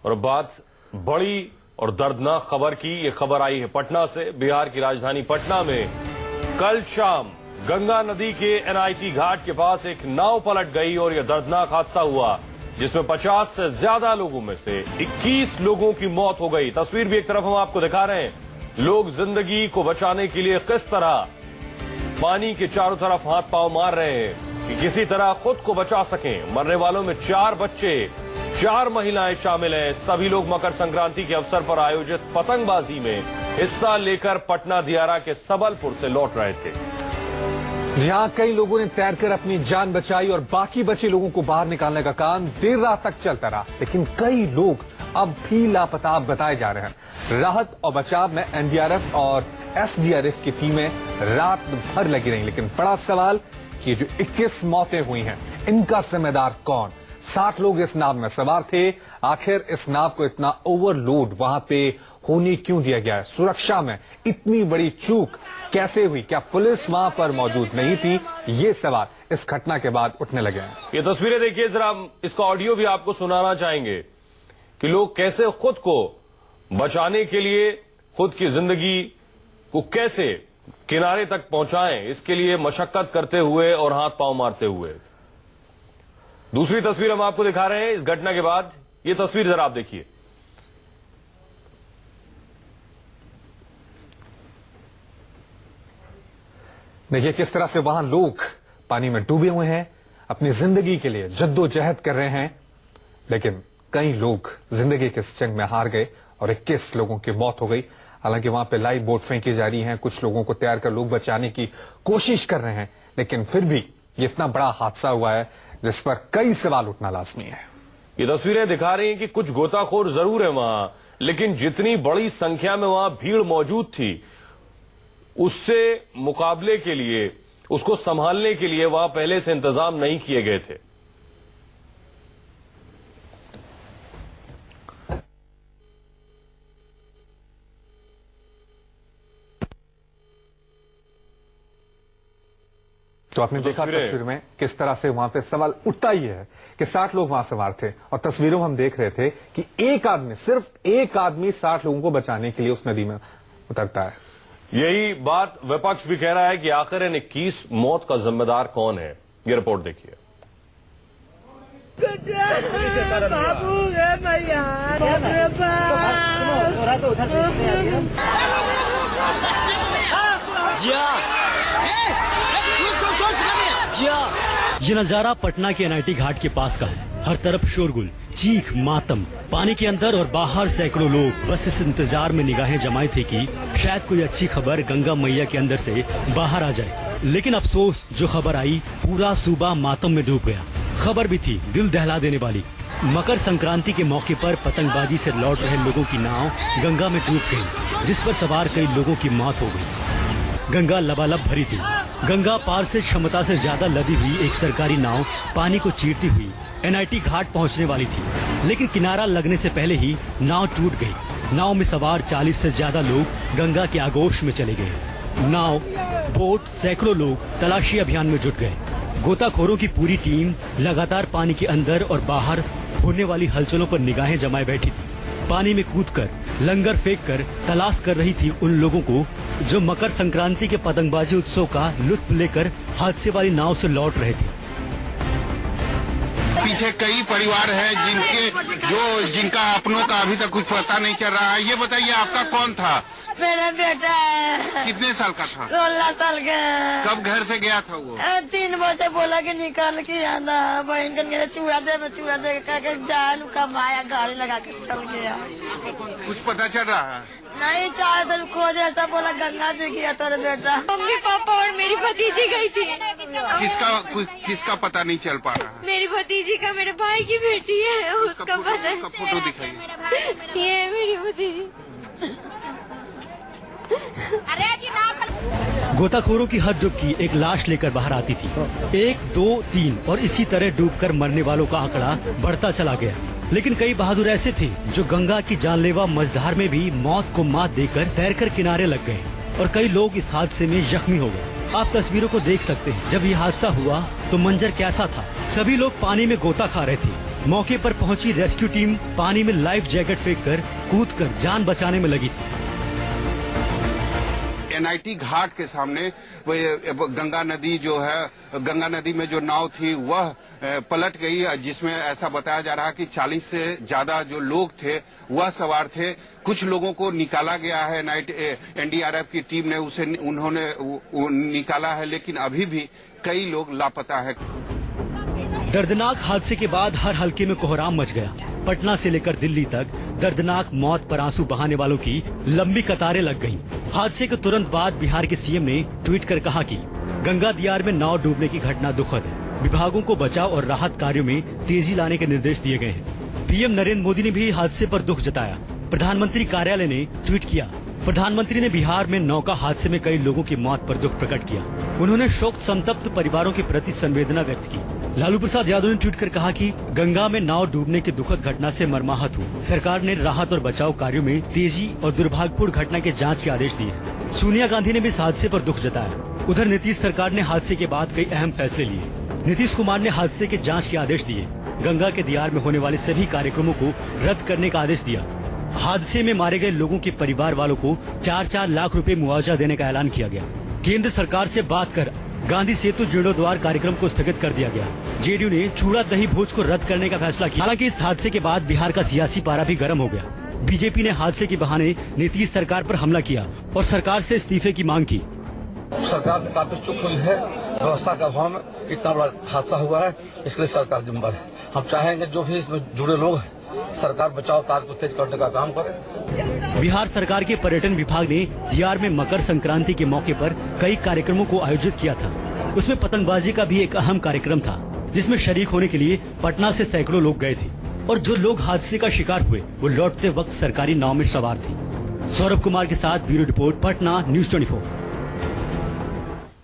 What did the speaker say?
और बात बड़ी और दर्दनाक खबर की। ये खबर आई है पटना से। बिहार की राजधानी पटना में कल शाम गंगा नदी के एनआईटी घाट के पास एक नाव पलट गई और यह दर्दनाक हादसा हुआ जिसमें 50 से ज्यादा लोगों में से 21 लोगों की मौत हो गई। तस्वीर भी एक तरफ हम आपको दिखा रहे हैं। लोग जिंदगी को बचाने के लिए किस तरह पानी के चारों तरफ हाथ पांव मार रहे हैं कि किसी तरह खुद को बचा सकें। मरने वालों में 4 बच्चे, 4 महिलाएं शामिल हैं। सभी लोग मकर संक्रांति के अवसर पर आयोजित पतंगबाजी में हिस्सा लेकर पटना दियारा के सबलपुर से लौट रहे थे। जहां कई लोगों ने तैरकर अपनी जान बचाई और बाकी बचे लोगों को बाहर निकालने का काम देर रात तक चलता रहा, लेकिन कई लोग अब भी लापता बताए जा रहे हैं। राहत और बचाव में एनडीआरएफ और एसडीआरएफ की टीमें रात भर लगी रही, लेकिन बड़ा सवाल कि जो 21 मौतें हुई हैं इनका जिम्मेदार कौन? 60 लोग इस नाव में सवार थे। आखिर इस नाव को इतना ओवरलोड वहां पे होने क्यों दिया गया है? सुरक्षा में इतनी बड़ी चूक कैसे हुई? क्या पुलिस वहां पर मौजूद नहीं थी? ये सवाल इस घटना के बाद उठने लगे हैं। ये तस्वीरें देखिए जरा, इसका ऑडियो भी आपको सुनाना चाहेंगे कि लोग कैसे खुद को बचाने के लिए खुद की जिंदगी को कैसे किनारे तक पहुंचाएं, इसके लिए मशक्कत करते हुए और हाथ पांव मारते हुए। दूसरी तस्वीर हम आपको दिखा रहे हैं इस घटना के बाद। ये तस्वीर जरा आप देखिए। देखिए किस तरह से वहां लोग पानी में डूबे हुए हैं, अपनी जिंदगी के लिए जद्दोजहद कर रहे हैं, लेकिन कई लोग जिंदगी के इस जंग में हार गए और 21 लोगों की मौत हो गई। हालांकि वहां पे लाइफ बोट फेंकी जा रही हैं, कुछ लोगों को तैयार कर लोग बचाने की कोशिश कर रहे हैं, लेकिन फिर भी ये इतना बड़ा हादसा हुआ है जिस पर कई सवाल उठना लाजमी है। ये तस्वीरें दिखा रही हैं कि कुछ गोताखोर जरूर है वहां, लेकिन जितनी बड़ी संख्या में वहां भीड़ मौजूद थी उससे मुकाबले के लिए, उसको संभालने के लिए वहां पहले से इंतजाम नहीं किए गए थे। तो आपने देखा तस्वीर में किस तरह से वहां पे सवाल उठता ही है कि 60 लोग वहां सवार थे और तस्वीरों में हम देख रहे थे कि एक आदमी, सिर्फ एक आदमी 60 लोगों को बचाने के लिए उस नदी में उतरता है। यही बात विपक्ष भी कह रहा है कि आखिर इन 21 मौत का जिम्मेदार कौन है। ये रिपोर्ट देखिए। ये नजारा पटना के एनआईटी घाट के पास का है। हर तरफ शोरगुल, चीख, मातम। पानी के अंदर और बाहर सैकड़ों लोग बस इस इंतजार में निगाहें जमाए थे कि शायद कोई अच्छी खबर गंगा मैया के अंदर से बाहर आ जाए। लेकिन अफसोस, जो खबर आई पूरा सूबा मातम में डूब गया। खबर भी थी दिल दहला देने वाली। मकर संक्रांति के मौके पर पतंगबाजी से लौट रहे लोगों की नाव गंगा में डूब गई, जिस पर सवार कई लोगों की मौत हो गई। गंगा लबालब भरी थी। गंगा पार से क्षमता से ज्यादा लदी हुई एक सरकारी नाव पानी को चीरती हुई एनआईटी घाट पहुंचने वाली थी, लेकिन किनारा लगने से पहले ही नाव टूट गई। नाव में सवार 40 से ज्यादा लोग गंगा के आगोश में चले गए। नाव, बोट, सैकड़ों लोग तलाशी अभियान में जुट गए। गोताखोरों की पूरी टीम लगातार पानी के अंदर और बाहर होने वाली हलचलों पर निगाहें जमाए बैठी थी। पानी में कूदकर, लंगर फेंककर तलाश कर रही थी उन लोगों को जो मकर संक्रांति के पतंगबाजी उत्सव का लुत्फ लेकर हादसे वाली नाव से लौट रहे थे। पीछे कई परिवार हैं जिनका अपनों का अभी तक कुछ पता नहीं चल रहा है। ये बताइए आपका कौन था? मेरा बेटा है। कितने साल का था? 16 साल का। कब घर से गया था वो? 3 बजे बोला कि निकाल के आना। बहन का चूड़ा दे जान कमाया, गाड़ी लगा के चल गया। कुछ पता चल रहा है? नहीं, 4 दिन खोज ऐसा बोला गंगा जी गया तेरा बेटा। मम्मी पापा और मेरी भतीजी गई थी। किसका पता नहीं चल पा रहा है? मेरी भतीजी का, मेरे भाई की बेटी है, उसका पता है। फोटो दिखाइए। ये मेरी भतीजी। गोताखोरों की हद जुबकी एक लाश लेकर बाहर आती थी। 1, 2, 3 और इसी तरह डूबकर मरने वालों का आंकड़ा बढ़ता चला गया। लेकिन कई बहादुर ऐसे थे जो गंगा की जानलेवा मझधार में भी मौत को मात देकर तैरकर किनारे लग गए और कई लोग इस हादसे में जख्मी हो गए। आप तस्वीरों को देख सकते हैं। जब ये हादसा हुआ तो मंजर कैसा था। सभी लोग पानी में गोता खा रहे थे। मौके पर पहुंची रेस्क्यू टीम पानी में लाइफ जैकेट फेंककर कूदकर जान बचाने में लगी थी। एनआईटी घाट के सामने वो गंगा नदी जो है, गंगा नदी में जो नाव थी वह पलट गई, जिसमें ऐसा बताया जा रहा है कि 40 से ज्यादा जो लोग थे वह सवार थे। कुछ लोगों को निकाला गया है, एनडीआरएफ की टीम ने उन्होंने निकाला है, लेकिन अभी भी कई लोग लापता है। दर्दनाक हादसे के बाद हर हलके में कोहराम मच गया। पटना से लेकर दिल्ली तक दर्दनाक मौत पर आंसू बहाने वालों की लंबी कतारें लग गईं। हादसे के तुरंत बाद बिहार के सीएम ने ट्वीट कर कहा कि गंगा दियार में नाव डूबने की घटना दुखद है। विभागों को बचाव और राहत कार्यों में तेजी लाने के निर्देश दिए गए हैं। पीएम नरेंद्र मोदी ने भी हादसे पर दुख जताया। प्रधानमंत्री कार्यालय ने ट्वीट किया। प्रधानमंत्री ने बिहार में नौका हादसे में कई लोगों की मौत पर दुख प्रकट किया। उन्होंने शोक संतप्त परिवारों के प्रति संवेदना व्यक्त की। लालू प्रसाद यादव ने ट्वीट कर कहा कि गंगा में नाव डूबने की दुखद घटना से मर्माहत हूँ। सरकार ने राहत और बचाव कार्यों में तेजी और दुर्भाग्यपूर्ण घटना के जांच के आदेश दिए। सोनिया गांधी ने भी इस हादसे पर दुख जताया। उधर नीतीश सरकार ने हादसे के बाद कई अहम फैसले लिए। नीतीश कुमार ने हादसे के जांच के आदेश दिए। गंगा के दियार में होने वाले सभी कार्यक्रमों को रद्द करने का आदेश दिया। हादसे में मारे गए लोगों के परिवार वालों को 4-4 लाख रुपए मुआवजा देने का ऐलान किया गया। केंद्र सरकार से बात कर गांधी सेतु जीर्णोद्वार कार्यक्रम को स्थगित कर दिया गया। जेडीयू ने चूड़ा दही भोज को रद्द करने का फैसला किया। हालांकि इस हादसे के बाद बिहार का सियासी पारा भी गर्म हो गया। बीजेपी ने हादसे के बहाने नीतीश सरकार पर हमला किया और सरकार से इस्तीफे की मांग की। सरकार काफी चुप हुई है। व्यवस्था का अभाव में इतना बड़ा हादसा हुआ है, इसके लिए सरकार जिम्मेदार है। हम चाहेंगे जो भी इसमें जुड़े लोग हैं, सरकार बचाव कार्य को तेज करने का काम करे। बिहार सरकार के पर्यटन विभाग ने दियार में मकर संक्रांति के मौके पर कई कार्यक्रमों को आयोजित किया था। उसमें पतंगबाजी का भी एक अहम कार्यक्रम था, जिसमें शरीक होने के लिए पटना से सैकड़ों लोग गए थे और जो लोग हादसे का शिकार हुए वो लौटते वक्त सरकारी नाव में सवार थे। सौरभ कुमार के साथ ब्यूरो रिपोर्ट, पटना, न्यूज़ 24।